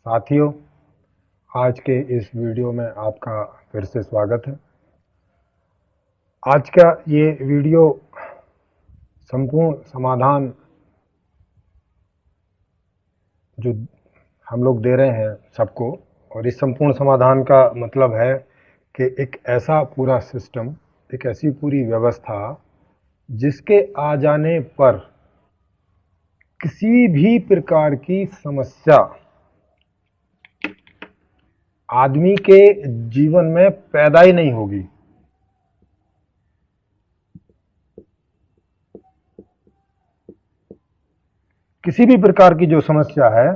साथियों, आज के इस वीडियो में आपका फिर से स्वागत है। आज का ये वीडियो संपूर्ण समाधान जो हम लोग दे रहे हैं सबको, और इस संपूर्ण समाधान का मतलब है कि एक ऐसा पूरा सिस्टम, एक ऐसी पूरी व्यवस्था जिसके आ जाने पर किसी भी प्रकार की समस्या आदमी के जीवन में पैदा ही नहीं होगी। किसी भी प्रकार की जो समस्या है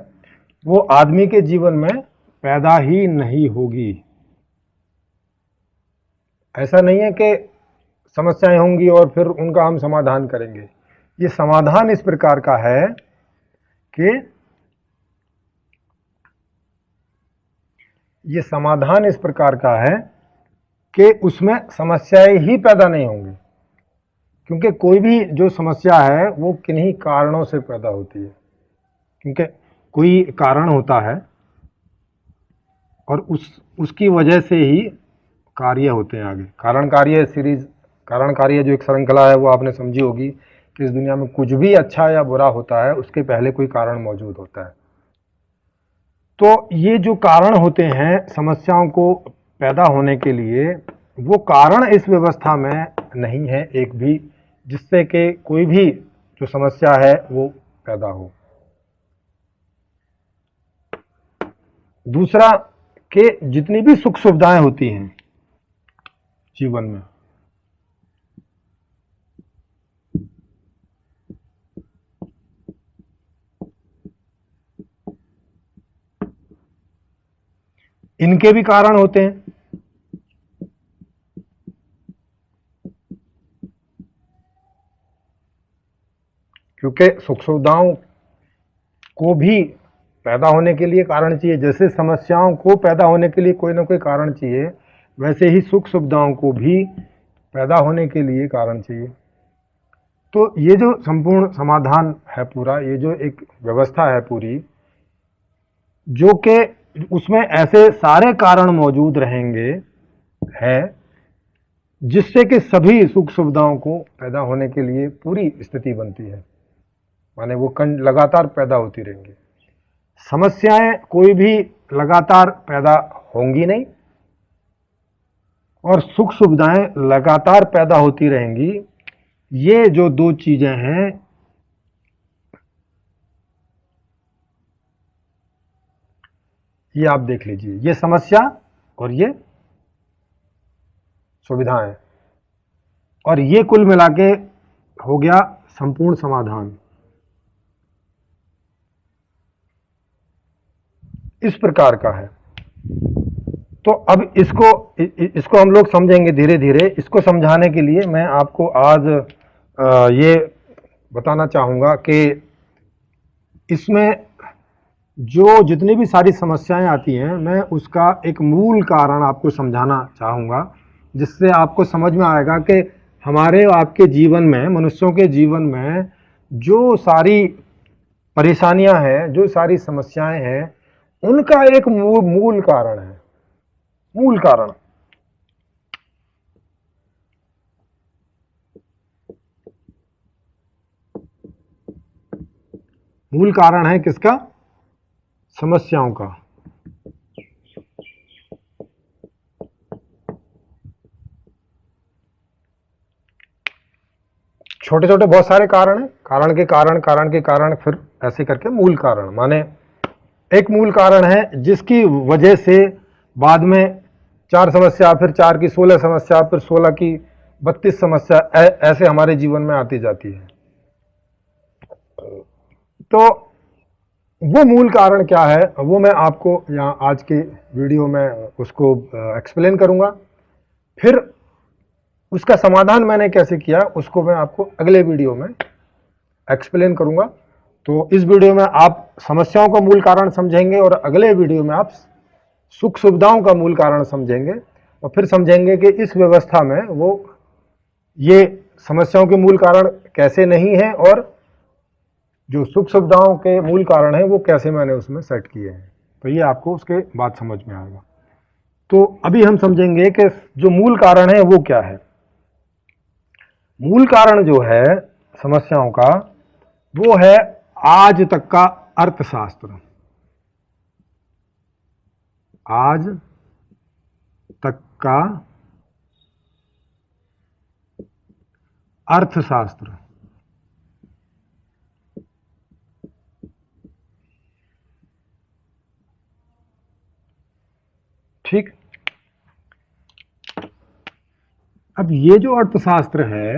वो आदमी के जीवन में पैदा ही नहीं होगी। ऐसा नहीं है कि समस्याएं होंगी और फिर उनका हम समाधान करेंगे। ये समाधान इस प्रकार का है कि उसमें समस्याएं ही पैदा नहीं होंगी, क्योंकि कोई भी जो समस्या है वो किन्हीं कारणों से पैदा होती है। क्योंकि कोई कारण होता है और उसकी वजह से ही कार्य होते हैं आगे। कारण कार्य सीरीज, कारण कार्य जो एक श्रृंखला है वो आपने समझी होगी कि इस दुनिया में कुछ भी अच्छा या बुरा होता है उसके पहले कोई कारण मौजूद होता है। तो ये जो कारण होते हैं समस्याओं को पैदा होने के लिए, वो कारण इस व्यवस्था में नहीं है एक भी, जिससे कि कोई भी जो समस्या है वो पैदा हो। दूसरा कि जितनी भी सुख सुविधाएं होती हैं जीवन में, इनके भी कारण होते हैं। क्योंकि सुख सुविधाओं को भी पैदा होने के लिए कारण चाहिए। जैसे समस्याओं को पैदा होने के लिए कोई ना कोई कारण चाहिए, वैसे ही सुख सुविधाओं को भी पैदा होने के लिए कारण चाहिए। तो ये जो संपूर्ण समाधान है पूरा, ये जो एक व्यवस्था है पूरी, जो कि उसमें ऐसे सारे कारण मौजूद रहेंगे है जिससे कि सभी सुख सुविधाओं को पैदा होने के लिए पूरी स्थिति बनती है। माने वो लगातार पैदा होती रहेंगी। समस्याएं कोई भी लगातार पैदा होंगी नहीं, और सुख सुविधाएं लगातार पैदा होती रहेंगी। ये जो दो चीजें हैं, ये आप देख लीजिए, ये समस्या और ये सुविधाएं, और ये कुल मिला के हो गया संपूर्ण समाधान। इस प्रकार का है। तो अब इसको हम लोग समझेंगे धीरे धीरे। इसको समझाने के लिए मैं आपको आज ये बताना चाहूँगा कि इसमें जो जितनी भी सारी समस्याएं आती हैं, मैं उसका एक मूल कारण आपको समझाना चाहूँगा, जिससे आपको समझ में आएगा कि हमारे आपके जीवन में, मनुष्यों के जीवन में जो सारी परेशानियां हैं, जो सारी समस्याएं हैं, उनका एक मूल कारण है। मूल कारण है किसका? समस्याओं का। छोटे छोटे बहुत सारे कारण हैं, कारण के कारण, फिर ऐसे करके मूल कारण। माने एक मूल कारण है जिसकी वजह से बाद में 4 समस्या, फिर 4 की 16 समस्या, फिर 16 की 32 समस्या ऐसे हमारे जीवन में आती जाती है। तो वो मूल कारण क्या है, वो मैं आपको यहाँ आज के वीडियो में उसको एक्सप्लेन करूँगा। फिर उसका समाधान मैंने कैसे किया उसको मैं आपको अगले वीडियो में एक्सप्लेन करूँगा। तो इस वीडियो में आप समस्याओं का मूल कारण समझेंगे, और अगले वीडियो में आप सुख सुविधाओं का मूल कारण समझेंगे, और फिर समझेंगे कि इस व्यवस्था में वो ये समस्याओं के मूल कारण कैसे नहीं है, और जो सुख सुविधाओं के मूल कारण हैं वो कैसे मैंने उसमें सेट किए हैं। तो ये आपको उसके बाद समझ में आएगा। तो अभी हम समझेंगे कि जो मूल कारण है वो क्या है। मूल कारण जो है समस्याओं का वो है आज तक का अर्थशास्त्र। आज तक का अर्थशास्त्र। ठीक। अब ये जो अर्थशास्त्र है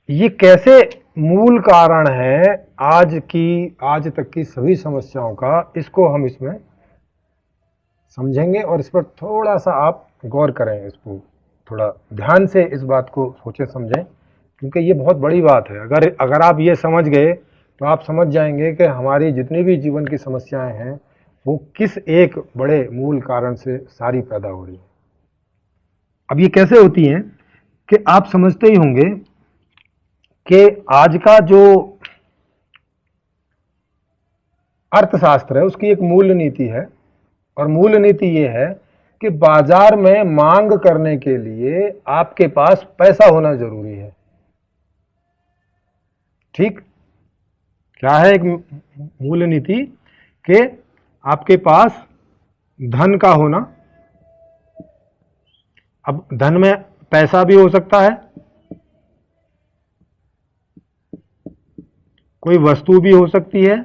ये कैसे मूल कारण है आज तक की सभी समस्याओं का, इसको हम इसमें समझेंगे और इस पर थोड़ा सा आप गौर करें, इसको थोड़ा ध्यान से इस बात को सोचें समझें, क्योंकि ये बहुत बड़ी बात है। अगर आप ये समझ गए तो आप समझ जाएंगे कि हमारी जितनी भी जीवन की समस्याएं हैं वो किस एक बड़े मूल कारण से सारी पैदा हो रही हैं। अब ये कैसे होती हैं कि आप समझते ही होंगे कि आज का जो अर्थशास्त्र है उसकी एक मूल नीति है, और मूल नीति ये है कि बाजार में मांग करने के लिए आपके पास पैसा होना जरूरी है। ठीक। क्या है एक मूल नीति कि आपके पास धन का होना। अब धन में पैसा भी हो सकता है, कोई वस्तु भी हो सकती है,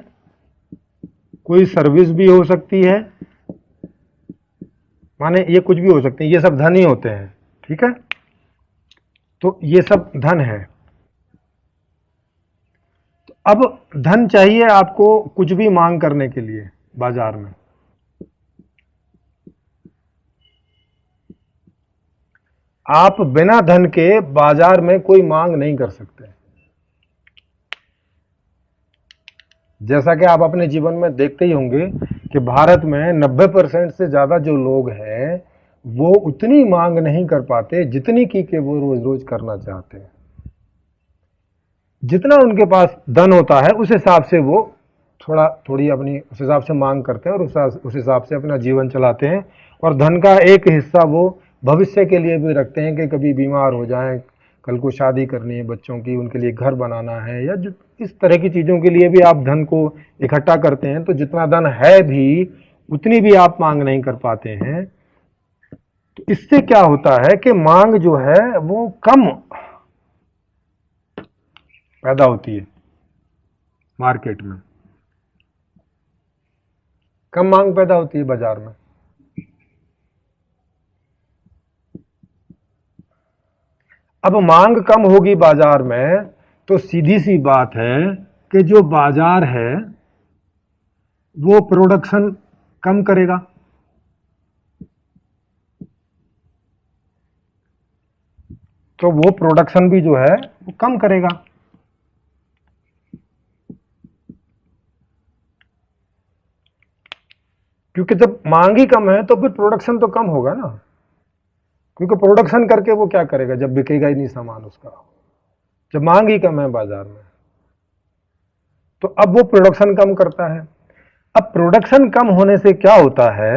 कोई सर्विस भी हो सकती है, माने ये कुछ भी हो सकते हैं, ये सब धन ही होते हैं। ठीक है, तो ये सब धन है। तो अब धन चाहिए आपको कुछ भी मांग करने के लिए बाजार में। आप बिना धन के बाजार में कोई मांग नहीं कर सकते। जैसा कि आप अपने जीवन में देखते ही होंगे कि भारत में 90% से ज्यादा जो लोग हैं वो उतनी मांग नहीं कर पाते जितनी की वो रोज रोज करना चाहते हैं। जितना उनके पास धन होता है उस हिसाब से वो थोड़ी अपनी उस हिसाब से मांग करते हैं और उस हिसाब से अपना जीवन चलाते हैं। और धन का एक हिस्सा वो भविष्य के लिए भी रखते हैं कि कभी बीमार हो जाएं, कल को शादी करनी है बच्चों की, उनके लिए घर बनाना है, या इस तरह की चीज़ों के लिए भी आप धन को इकट्ठा करते हैं। तो जितना धन है भी उतनी भी आप मांग नहीं कर पाते हैं। तो इससे क्या होता है कि मांग जो है वो कम पैदा होती है, मार्केट में कम मांग पैदा होती है बाजार में। अब मांग कम होगी बाजार में तो सीधी सी बात है कि जो बाजार है वो प्रोडक्शन कम करेगा। तो वो प्रोडक्शन भी जो है वो कम करेगा। क्योंकि जब मांग ही कम है तो फिर प्रोडक्शन तो कम होगा ना, क्योंकि प्रोडक्शन करके वो क्या करेगा जब बिकेगा ही नहीं सामान उसका, जब मांग ही कम है बाजार में। तो अब वो प्रोडक्शन कम करता है। अब प्रोडक्शन कम होने से क्या होता है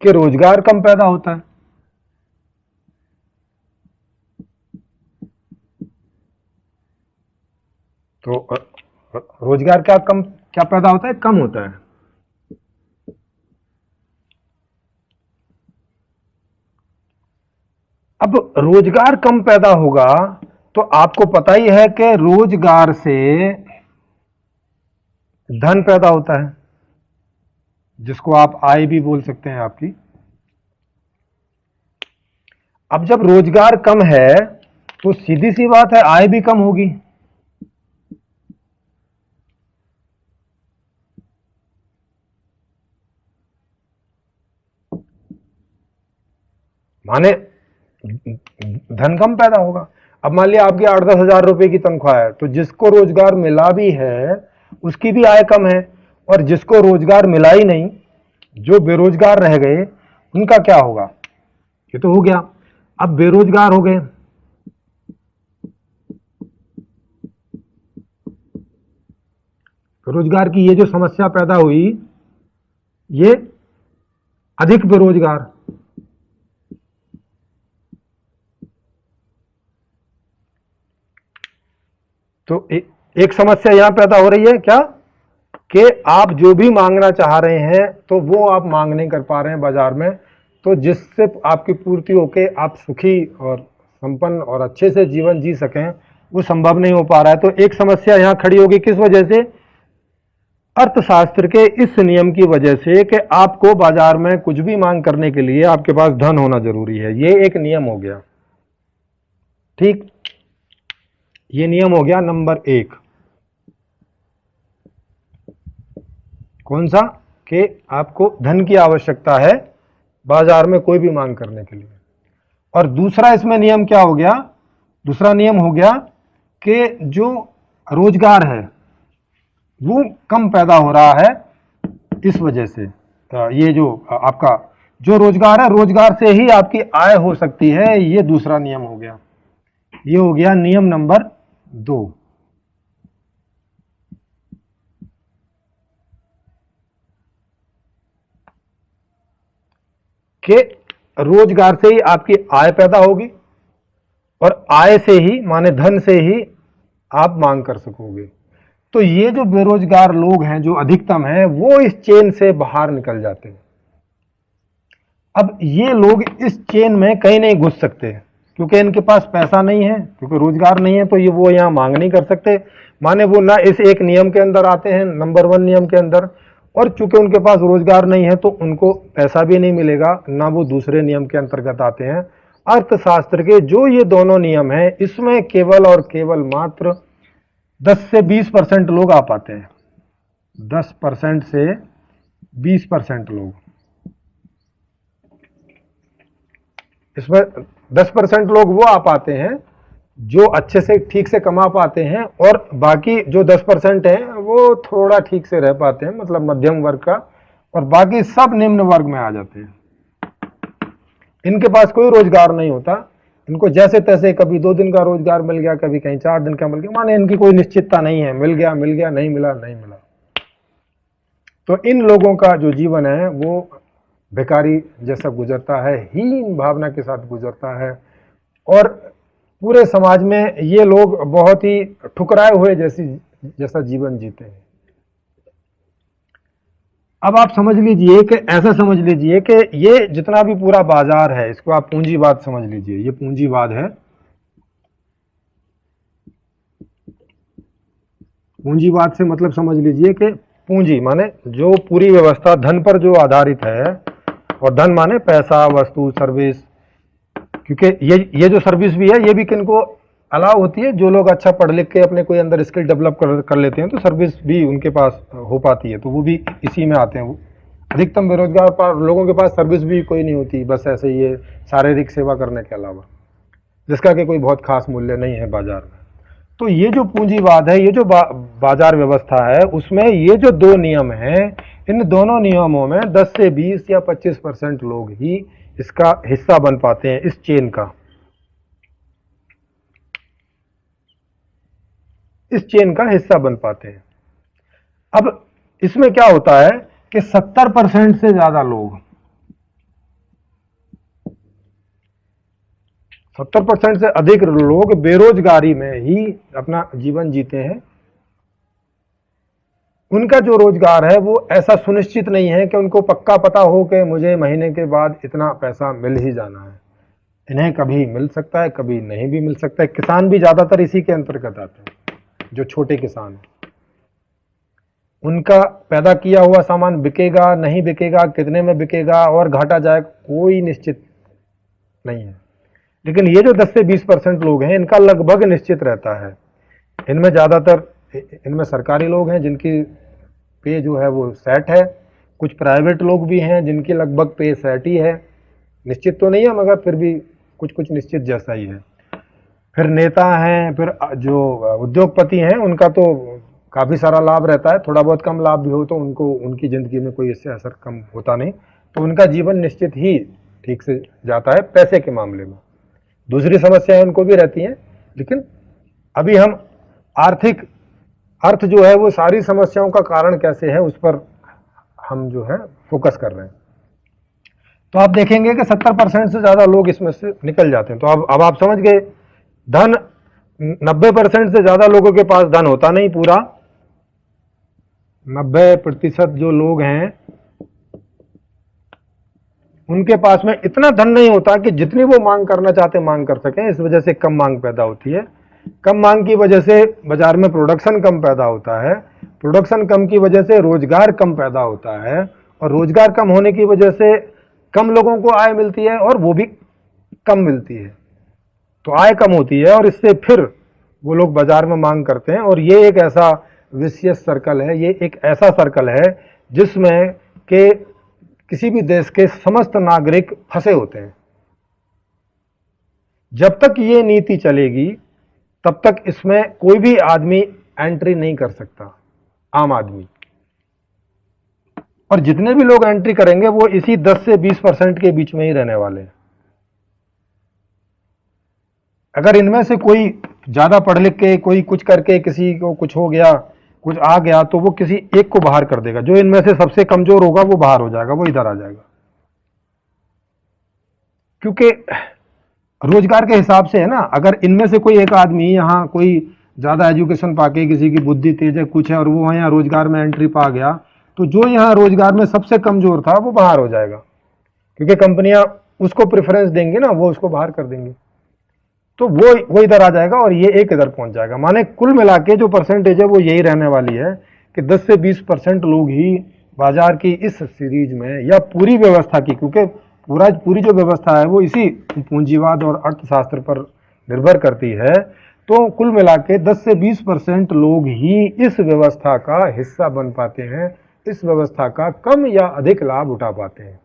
कि रोजगार कम पैदा होता है। तो रोजगार क्या पैदा होता है, कम होता है। अब रोजगार कम पैदा होगा तो आपको पता ही है कि रोजगार से धन पैदा होता है, जिसको आप आय भी बोल सकते हैं आपकी। अब जब रोजगार कम है तो सीधी सी बात है आय भी कम होगी। माने धन कम पैदा होगा। अब मान लिया आपकी 8-10 हजार रुपए की तनख्वाह है, तो जिसको रोजगार मिला भी है उसकी भी आय कम है, और जिसको रोजगार मिला ही नहीं, जो बेरोजगार रह गए, उनका क्या होगा। ये तो हो गया। अब बेरोजगार हो गए रोजगार की ये जो समस्या पैदा हुई, ये अधिक बेरोजगार, तो एक समस्या यहां पैदा हो रही है क्या, कि आप जो भी मांगना चाह रहे हैं तो वो आप मांग नहीं कर पा रहे हैं बाजार में, तो जिससे आपकी पूर्ति होके आप सुखी और संपन्न और अच्छे से जीवन जी सकें, वो संभव नहीं हो पा रहा है। तो एक समस्या यहां खड़ी होगी, किस वजह से, अर्थशास्त्र के इस नियम की वजह से कि आपको बाजार में कुछ भी मांग करने के लिए आपके पास धन होना जरूरी है। ये एक नियम हो गया, ठीक, ये नियम हो गया नंबर 1। कौन सा, कि आपको धन की आवश्यकता है बाजार में कोई भी मांग करने के लिए। और दूसरा इसमें नियम क्या हो गया, दूसरा नियम हो गया कि जो रोजगार है वो कम पैदा हो रहा है, इस वजह से ये जो आपका जो रोजगार है, रोजगार से ही आपकी आय हो सकती है, ये दूसरा नियम हो गया। ये हो गया नियम नंबर 2। कि रोजगार से ही आपकी आय पैदा होगी और आय से ही माने धन से ही आप मांग कर सकोगे। तो ये जो बेरोजगार लोग हैं जो अधिकतम हैं, वो इस चेन से बाहर निकल जाते हैं। अब ये लोग इस चेन में कहीं नहीं घुस सकते, क्योंकि इनके पास पैसा नहीं है, क्योंकि रोजगार नहीं है, तो ये वो यहाँ मांग नहीं कर सकते, माने वो ना इस एक नियम के अंदर आते हैं, नंबर 1 नियम के अंदर, और चूंकि उनके पास रोजगार नहीं है तो उनको पैसा भी नहीं मिलेगा, ना वो दूसरे नियम के अंतर्गत आते हैं। अर्थशास्त्र के जो ये दोनों नियम हैं, इसमें केवल और केवल मात्र 10 से 20% लोग आ पाते हैं। 10% से 20% लोग, इसमें 10% लोग वो आ पाते हैं जो अच्छे से ठीक से कमा पाते हैं, और बाकी जो 10% हैं वो थोड़ा ठीक से रह पाते हैं, मतलब मध्यम वर्ग का, और बाकी सब निम्न वर्ग में आ जाते हैं। इनके पास कोई रोजगार नहीं होता, इनको जैसे तैसे कभी 2 दिन का रोजगार मिल गया, कभी कहीं 4 दिन का मिल गया, माने इनकी कोई निश्चितता नहीं है, मिल गया, नहीं मिला, नहीं मिला। तो इन लोगों का जो जीवन है वो भिखारी जैसा गुजरता है, हीन भावना के साथ गुजरता है, और पूरे समाज में ये लोग बहुत ही ठुकराए हुए जैसा जीवन जीते हैं। अब आप समझ लीजिए कि ऐसा समझ लीजिए कि ये जितना भी पूरा बाजार है, इसको आप पूंजीवाद समझ लीजिए, ये पूंजीवाद है। पूंजीवाद से मतलब समझ लीजिए कि पूंजी माने जो पूरी व्यवस्था धन पर जो आधारित है, और धन माने पैसा, वस्तु, सर्विस, क्योंकि ये जो सर्विस भी है ये भी किनको अलाउ होती है, जो लोग अच्छा पढ़ लिख के अपने कोई अंदर स्किल डेवलप कर लेते हैं, तो सर्विस भी उनके पास हो पाती है, तो वो भी इसी में आते हैं। वो अधिकतम बेरोजगार लोगों के पास सर्विस भी कोई नहीं होती, बस ऐसे ये शारीरिक सेवा करने के अलावा, जिसका कि कोई बहुत खास मूल्य नहीं है बाजार में। तो ये जो पूंजीवाद है, ये जो बाजार व्यवस्था है, उसमें ये जो 2 नियम हैं, इन दोनों नियमों में 10 से 20 या 25% लोग ही इसका हिस्सा बन पाते हैं, इस चेन का, इस चेन का हिस्सा बन पाते हैं। अब इसमें क्या होता है कि 70% से ज्यादा लोग, 70% से अधिक लोग बेरोजगारी में ही अपना जीवन जीते हैं। उनका जो रोजगार है वो ऐसा सुनिश्चित नहीं है कि उनको पक्का पता हो कि मुझे महीने के बाद इतना पैसा मिल ही जाना है। इन्हें कभी मिल सकता है, कभी नहीं भी मिल सकता है। किसान भी ज्यादातर इसी के अंतर्गत आते हैं, जो छोटे किसान हैं। उनका पैदा किया हुआ सामान बिकेगा, नहीं बिकेगा, कितने में बिकेगा और घाटा जाए, कोई निश्चित नहीं है। लेकिन ये जो 10 से 20% लोग हैं, इनका लगभग निश्चित रहता है। इनमें ज़्यादातर, इनमें सरकारी लोग हैं जिनकी पे जो है वो सेट है, कुछ प्राइवेट लोग भी हैं जिनकी लगभग पे सेट ही है, निश्चित तो नहीं है मगर फिर भी कुछ कुछ निश्चित जैसा ही है। फिर नेता हैं, फिर जो उद्योगपति हैं, उनका तो काफ़ी सारा लाभ रहता है, थोड़ा बहुत कम लाभ भी हो तो उनको, उनकी ज़िंदगी में कोई इससे असर कम होता नहीं, तो उनका जीवन निश्चित ही ठीक से जाता है पैसे के मामले में। दूसरी समस्याएं उनको भी रहती हैं, लेकिन अभी हम आर्थिक अर्थ जो है वो सारी समस्याओं का कारण कैसे है उस पर हम जो है फोकस कर रहे हैं। तो आप देखेंगे कि 70% से ज़्यादा लोग इसमें से निकल जाते हैं। तो अब आप समझ गए, धन 90% से ज़्यादा लोगों के पास धन होता नहीं, पूरा 90% जो लोग हैं उनके पास में इतना धन नहीं होता कि जितनी वो मांग करना चाहते मांग कर सकें। इस वजह से कम मांग पैदा होती है। कम मांग की वजह से बाजार में प्रोडक्शन कम पैदा होता है। प्रोडक्शन कम की वजह से रोजगार कम पैदा होता है, और रोजगार कम होने की वजह से कम लोगों को आय मिलती है, और वो भी कम मिलती है। तो आय कम होती है, और इससे फिर वो लोग बाजार में मांग करते हैं। और ये एक ऐसा विशियस सर्कल है, ये एक ऐसा सर्कल है जिसमें के किसी भी देश के समस्त नागरिक फंसे होते हैं। जब तक ये नीति चलेगी तब तक इसमें कोई भी आदमी एंट्री नहीं कर सकता, आम आदमी। और जितने भी लोग एंट्री करेंगे वो इसी 10 से 20% के बीच में ही रहने वाले हैं। अगर इनमें से कोई ज्यादा पढ़ लिख के, कोई कुछ करके, किसी को कुछ हो गया, कुछ आ गया, तो वो किसी एक को बाहर कर देगा। जो इनमें से सबसे कमजोर होगा वो बाहर हो जाएगा, वो इधर आ जाएगा। क्योंकि रोजगार के हिसाब से है ना, अगर इनमें से कोई एक आदमी यहाँ कोई ज्यादा एजुकेशन पाके, किसी की बुद्धि तेज है, कुछ है, और वो यहाँ रोजगार में एंट्री पा गया, तो जो यहाँ रोजगार में सबसे कमजोर था वो बाहर हो जाएगा। क्योंकि कंपनियां उसको प्रेफरेंस देंगी ना, वो उसको बाहर कर देंगे। तो वो इधर आ जाएगा और ये एक इधर पहुंच जाएगा। माने कुल मिला के जो परसेंटेज है वो यही रहने वाली है कि 10 से 20% लोग ही बाजार की इस सीरीज में, या पूरी व्यवस्था की, क्योंकि पूरी जो व्यवस्था है वो इसी पूंजीवाद और अर्थशास्त्र पर निर्भर करती है। तो कुल मिला के 10 से 20% लोग ही इस व्यवस्था का हिस्सा बन पाते हैं, इस व्यवस्था का कम या अधिक लाभ उठा पाते हैं।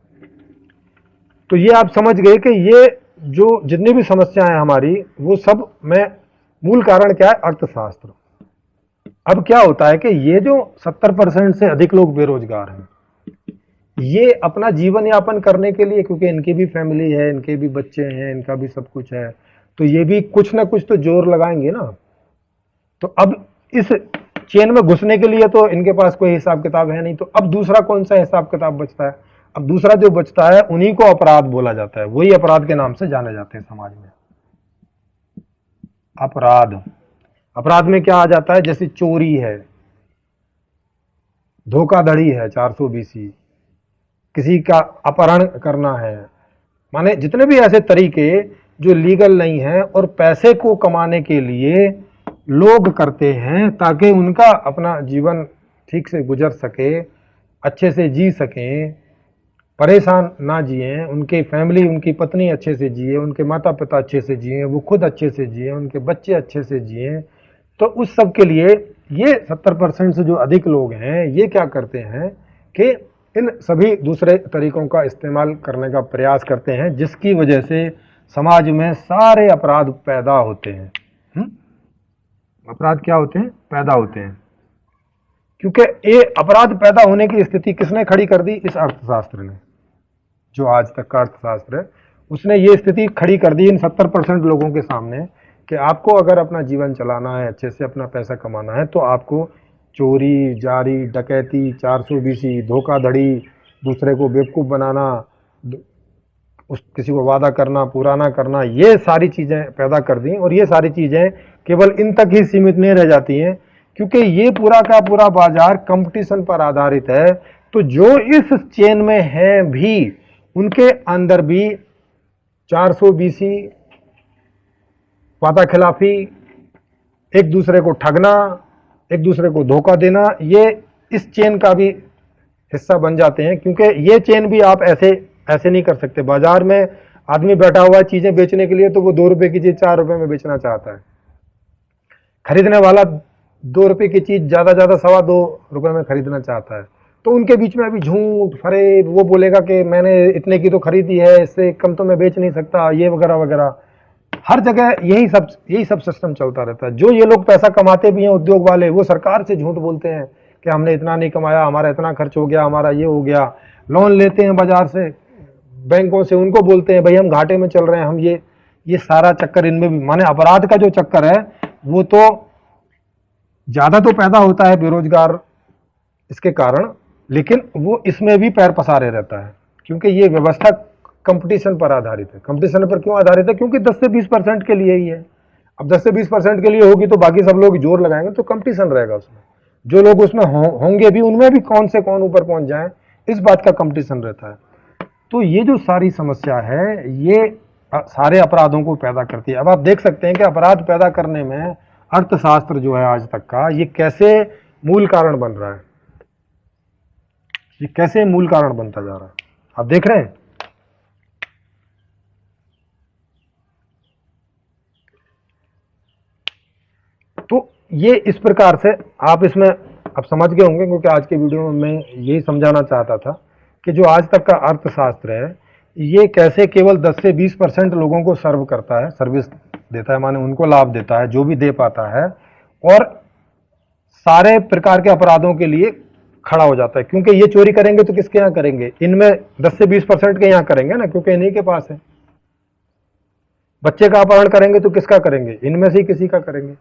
तो ये आप समझ गए कि ये जो जितनी भी समस्याएं हैं हमारी, वो सब में मूल कारण क्या है? अर्थशास्त्र। अब क्या होता है कि ये जो 70% से अधिक लोग बेरोजगार हैं, ये अपना जीवन यापन करने के लिए, क्योंकि इनकी भी फैमिली है, इनके भी बच्चे हैं, इनका भी सब कुछ है, तो ये भी कुछ ना कुछ तो जोर लगाएंगे ना। तो अब इस चेन में घुसने के लिए तो इनके पास कोई हिसाब किताब है नहीं, तो अब दूसरा कौन सा हिसाब किताब बचता है? अब दूसरा जो बचता है उन्हीं को अपराध बोला जाता है, वही अपराध के नाम से जाने जाते हैं समाज में। अपराध में क्या आ जाता है? जैसे चोरी है, धोखाधड़ी है, 420, किसी का अपहरण करना है, माने जितने भी ऐसे तरीके जो लीगल नहीं है और पैसे को कमाने के लिए लोग करते हैं ताकि उनका अपना जीवन ठीक से गुजर सके, अच्छे से जी सकें, परेशान ना जिए, उनकी फैमिली, उनकी पत्नी अच्छे से जिए, उनके माता पिता अच्छे से जिए, वो खुद अच्छे से जिए, उनके बच्चे अच्छे से जिए। तो उस सब के लिए ये 70% से जो अधिक लोग हैं, ये क्या करते हैं कि इन सभी दूसरे तरीकों का इस्तेमाल करने का प्रयास करते हैं, जिसकी वजह से समाज में सारे अपराध पैदा होते हैं। अपराध क्या होते हैं? पैदा होते हैं। क्योंकि ये अपराध पैदा होने की स्थिति किसने खड़ी कर दी? इस अर्थशास्त्र ने। जो आज तक का अर्थशास्त्र है उसने ये स्थिति खड़ी कर दी इन 70% लोगों के सामने कि आपको अगर अपना जीवन चलाना है, अच्छे से अपना पैसा कमाना है, तो आपको चोरी, जारी, डकैती, 420, धोखाधड़ी, दूसरे को बेवकूफ़ बनाना, किसी को वादा करना, पूरा ना करना, ये सारी चीज़ें पैदा कर दी। और ये सारी चीज़ें केवल इन तक ही सीमित नहीं रह जाती हैं, क्योंकि ये पूरा का पूरा बाजार कंपटीशन पर आधारित है। तो जो इस चेन में हैं भी, उनके अंदर भी 420, वादा खिलाफी, एक दूसरे को ठगना, एक दूसरे को धोखा देना, ये इस चेन का भी हिस्सा बन जाते हैं। क्योंकि ये चेन भी आप ऐसे नहीं कर सकते। बाजार में आदमी बैठा हुआ है चीजें बेचने के लिए, तो वो 2 रुपए की चीज 4 रुपए में बेचना चाहता है। खरीदने वाला 2 रुपए की चीज ज्यादा 2.25 रुपए में खरीदना चाहता है। तो उनके बीच में अभी झूठ फरेब, वो बोलेगा कि मैंने इतने की तो खरीदी है, इससे कम तो मैं बेच नहीं सकता, ये वगैरह वगैरह। हर जगह यही सब सिस्टम चलता रहता है। जो ये लोग पैसा कमाते भी हैं, उद्योग वाले, वो सरकार से झूठ बोलते हैं कि हमने इतना नहीं कमाया, हमारा इतना खर्च हो गया, हमारा ये हो गया। लोन लेते हैं बाजार से, बैंकों से, उनको बोलते हैं भाई हम घाटे में चल रहे हैं, हम ये सारा चक्कर इनमें भी। माने अपराध का जो चक्कर है वो तो ज़्यादा तो पैदा होता है बेरोजगार इसके कारण, लेकिन वो इसमें भी पैर पसारे रहता है, क्योंकि ये व्यवस्था कंपटीशन पर आधारित है। कंपटीशन पर क्यों आधारित है? क्योंकि 10 से 20% के लिए ही है। अब 10 से 20% के लिए होगी तो बाकी सब लोग जोर लगाएंगे, तो कंपटीशन रहेगा उसमें। जो लोग उसमें होंगे भी, उनमें भी कौन से कौन ऊपर पहुंच जाए, इस बात का कंपटीशन रहता है। तो ये जो सारी समस्या है, ये सारे अपराधों को पैदा करती है। अब आप देख सकते हैं कि अपराध पैदा करने में अर्थशास्त्र जो है आज तक का, ये कैसे मूल कारण बन रहा है, ये कैसे मूल कारण बनता जा रहा है, आप देख रहे हैं। तो ये इस प्रकार से आप इसमें अब समझ गए होंगे, क्योंकि आज के वीडियो में मैं यही समझाना चाहता था कि जो आज तक का अर्थशास्त्र है, ये कैसे केवल 10 से 20% लोगों को सर्व करता है, सर्विस देता है, माने उनको लाभ देता है जो भी दे पाता है, और सारे प्रकार के अपराधों के लिए खड़ा हो जाता है। क्योंकि ये चोरी करेंगे तो किसके यहाँ करेंगे? इनमें 10 से 20% के यहाँ करेंगे ना, क्योंकि इन्हीं के पास है। बच्चे का अपहरण करेंगे तो किसका करेंगे? इनमें से ही किसी का करेंगे।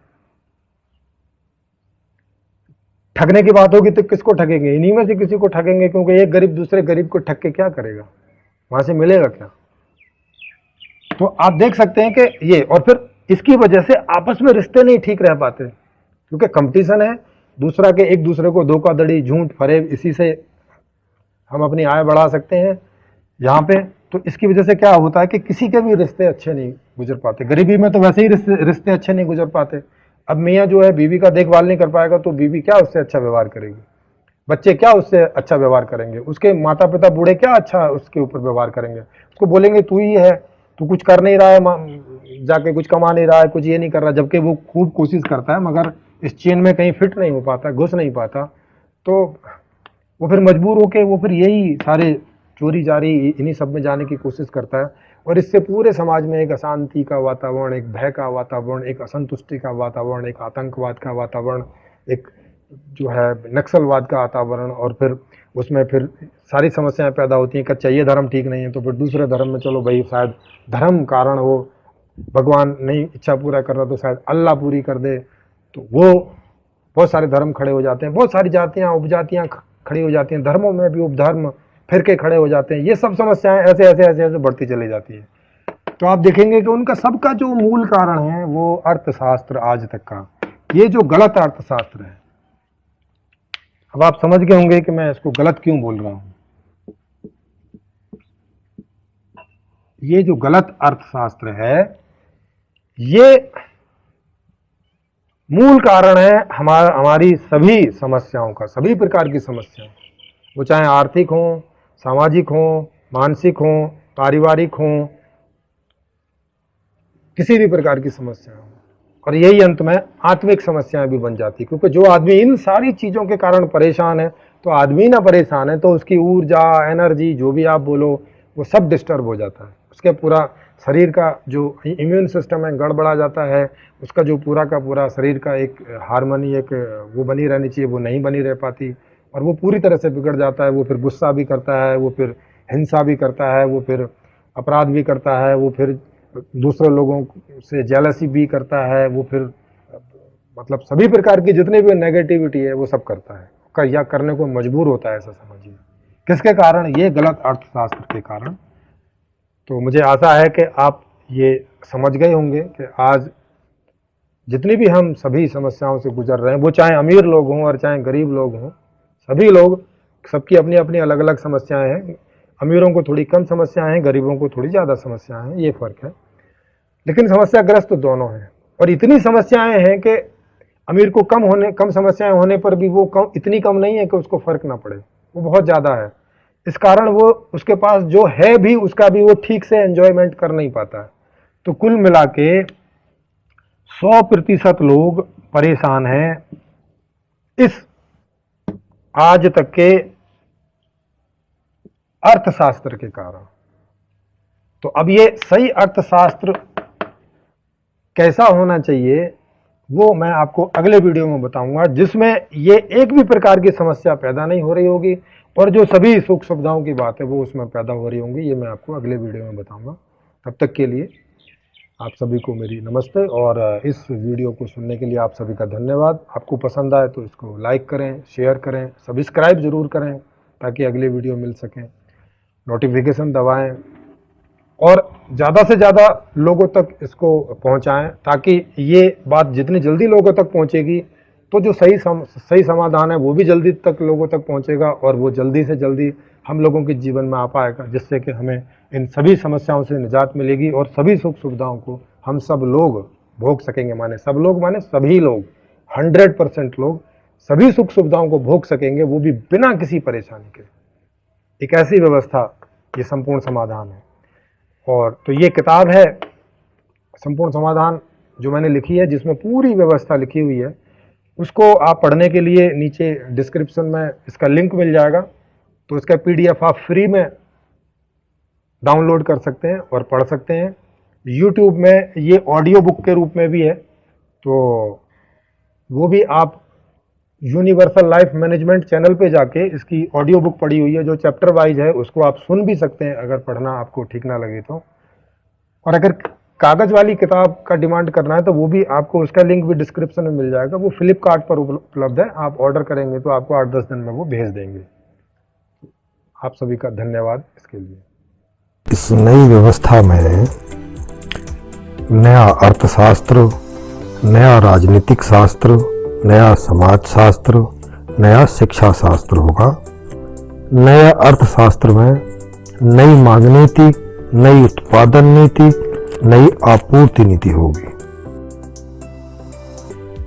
ठगने की बात होगी तो किसको ठगेंगे? इन्हीं में से किसी को ठगेंगे, क्योंकि एक गरीब दूसरे गरीब को ठग के क्या करेगा, वहां से मिलेगा क्या? तो आप देख सकते हैं कि ये, और फिर इसकी वजह से आपस में रिश्ते नहीं ठीक रह पाते, क्योंकि कंपटीशन है, दूसरा के एक दूसरे को धोखाधड़ी, झूठ, फरेब, इसी से हम अपनी आय बढ़ा सकते हैं यहाँ पे। तो इसकी वजह से क्या होता है कि किसी के भी रिश्ते अच्छे नहीं गुजर पाते। गरीबी में तो वैसे ही रिश्ते अच्छे नहीं गुजर पाते। अब मियाँ जो है बीवी का देखभाल नहीं कर पाएगा तो बीवी क्या उससे अच्छा व्यवहार करेगी? बच्चे क्या उससे अच्छा व्यवहार करेंगे? उसके माता पिता बूढ़े क्या अच्छा उसके ऊपर व्यवहार करेंगे? उसको बोलेंगे तू ही है, तू कुछ कर नहीं रहा है, जाके कुछ कमा नहीं रहा है, कुछ ये नहीं कर रहा, जबकि वो खूब कोशिश करता है, मगर इस चेन में कहीं फिट नहीं हो पाता, घुस नहीं पाता। तो वो फिर मजबूर होके वो फिर यही सारे चोरी जारी इन्हीं सब में जाने की कोशिश करता है, और इससे पूरे समाज में एक अशांति का वातावरण, एक भय का वातावरण, एक असंतुष्टि का वातावरण, एक आतंकवाद का वातावरण, एक जो है नक्सलवाद का वातावरण, और फिर उसमें फिर सारी समस्याएं पैदा होती हैं। कच्चा ये धर्म ठीक नहीं है तो फिर दूसरे धर्म में चलो भाई, शायद धर्म कारण हो, भगवान नहीं इच्छा पूरा कर रहा तो शायद अल्लाह पूरी कर दे, तो वो बहुत सारे धर्म खड़े हो जाते हैं, बहुत सारी जातियाँ उपजातियाँ खड़ी हो जाती हैं, धर्मों में भी उपधर्म फिरके खड़े हो जाते हैं। ये सब समस्याएं ऐसे ऐसे ऐसे ऐसे बढ़ती चली जाती है। तो आप देखेंगे कि उनका सबका जो मूल कारण है वो अर्थशास्त्र आज तक का, ये जो गलत अर्थशास्त्र है। अब आप समझ गए होंगे कि मैं इसको गलत क्यों बोल रहा हूं। ये जो गलत अर्थशास्त्र है, ये मूल कारण है हमारी सभी समस्याओं का, सभी प्रकार की समस्याएं, वो चाहे आर्थिक हो, सामाजिक हो, मानसिक हो, पारिवारिक हो, किसी भी प्रकार की समस्या हो। और यही अंत में आत्मिक समस्याएं भी बन जाती, क्योंकि जो आदमी इन सारी चीज़ों के कारण परेशान है, तो आदमी ना परेशान है तो उसकी ऊर्जा, एनर्जी, जो भी आप बोलो, वो सब डिस्टर्ब हो जाता है। उसके पूरा शरीर का जो इम्यून सिस्टम है गड़बड़ा जाता है, उसका जो पूरा का पूरा शरीर का एक हार्मनी, एक वो बनी रहनी चाहिए, वो नहीं बनी रह पाती, और वो पूरी तरह से बिगड़ जाता है। वो फिर गुस्सा भी करता है, वो फिर हिंसा भी करता है, वो फिर अपराध भी करता है, वो फिर दूसरे लोगों से जेलसी भी करता है, वो फिर मतलब सभी प्रकार की जितनी भी नेगेटिविटी है वो सब करता है, या करने को मजबूर होता है, ऐसा समझिए। किसके कारण? ये गलत अर्थशास्त्र के कारण। तो मुझे आशा है कि आप ये समझ गए होंगे कि आज जितनी भी हम सभी समस्याओं से गुजर रहे हैं, वो चाहे अमीर लोग हों और चाहे गरीब लोग हों, सभी लोग, सबकी अपनी अपनी अलग अलग समस्याएं हैं। अमीरों को थोड़ी कम समस्याएं हैं, गरीबों को थोड़ी ज़्यादा समस्याएं हैं, ये फ़र्क है, लेकिन समस्याग्रस्त तो दोनों हैं। और इतनी समस्याएं हैं कि अमीर को कम समस्याएं होने पर भी वो इतनी कम नहीं है कि उसको फ़र्क ना पड़े, वो बहुत ज़्यादा है। इस कारण वो उसके पास जो है भी उसका भी वो ठीक से एंजॉयमेंट कर नहीं पाता है। तो कुल मिला के 100% लोग परेशान हैं इस आज तक के अर्थशास्त्र के कारण। तो अब ये सही अर्थशास्त्र कैसा होना चाहिए वो मैं आपको अगले वीडियो में बताऊंगा, जिसमें ये एक भी प्रकार की समस्या पैदा नहीं हो रही होगी, और जो सभी सुख सुविधाओं की बात है वो उसमें पैदा हो रही होंगी। ये मैं आपको अगले वीडियो में बताऊंगा। तब तक के लिए आप सभी को मेरी नमस्ते और इस वीडियो को सुनने के लिए आप सभी का धन्यवाद। आपको पसंद आए तो इसको लाइक करें, शेयर करें, सब्सक्राइब ज़रूर करें ताकि अगले वीडियो मिल सकें, नोटिफिकेशन दबाएं और ज़्यादा से ज़्यादा लोगों तक इसको पहुंचाएं ताकि ये बात जितनी जल्दी लोगों तक पहुंचेगी तो जो सही समाधान है वो भी जल्दी तक लोगों तक पहुंचेगा और वो जल्दी से जल्दी हम लोगों के जीवन में आ पाएगा, जिससे कि हमें इन सभी समस्याओं से निजात मिलेगी और सभी सुख सुविधाओं को हम सब लोग भोग सकेंगे। माने सब लोग, माने सभी लोग, 100% लोग सभी सुख सुविधाओं को भोग सकेंगे, वो भी बिना किसी परेशानी के। एक ऐसी व्यवस्था, ये संपूर्ण समाधान है। और तो ये किताब है संपूर्ण समाधान जो मैंने लिखी है, जिसमें पूरी व्यवस्था लिखी हुई है। उसको आप पढ़ने के लिए नीचे डिस्क्रिप्शन में इसका लिंक मिल जाएगा, तो इसका PDF आप फ्री में डाउनलोड कर सकते हैं और पढ़ सकते हैं। YouTube में ये ऑडियो बुक के रूप में भी है, तो वो भी आप यूनिवर्सल लाइफ मैनेजमेंट चैनल पे जाके इसकी ऑडियो बुक पढ़ी हुई है, जो चैप्टर वाइज है उसको आप सुन भी सकते हैं अगर पढ़ना आपको ठीक ना लगे तो। और अगर कागज़ वाली किताब का डिमांड करना है तो वो भी आपको, उसका लिंक भी डिस्क्रिप्शन में मिल जाएगा। वो फ्लिपकार्ट पर उपलब्ध है, आप ऑर्डर करेंगे तो आपको 8-10 दिन में वो भेज देंगे। आप सभी का धन्यवाद इसके लिए। इस नई व्यवस्था में नया अर्थशास्त्र, नया राजनीतिक शास्त्र, नया समाज शास्त्र, नया शिक्षा शास्त्र होगा। नया अर्थशास्त्र में नई मांग नीति, नई उत्पादन नीति, नई आपूर्ति नीति होगी।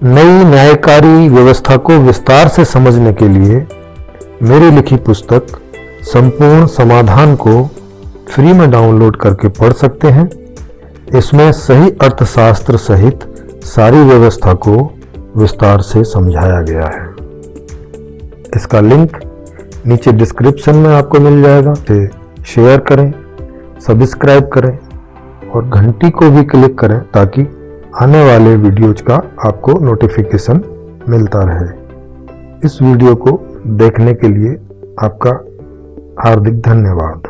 नई न्यायकारी व्यवस्था को विस्तार से समझने के लिए मेरी लिखी पुस्तक संपूर्ण समाधान को फ्री में डाउनलोड करके पढ़ सकते हैं। इसमें सही अर्थशास्त्र सहित सारी व्यवस्था को विस्तार से समझाया गया है। इसका लिंक नीचे डिस्क्रिप्शन में आपको मिल जाएगा। शेयर करें, सब्सक्राइब करें और घंटी को भी क्लिक करें ताकि आने वाले वीडियोज का आपको नोटिफिकेशन मिलता रहे। इस वीडियो को देखने के लिए आपका हार्दिक धन्यवाद।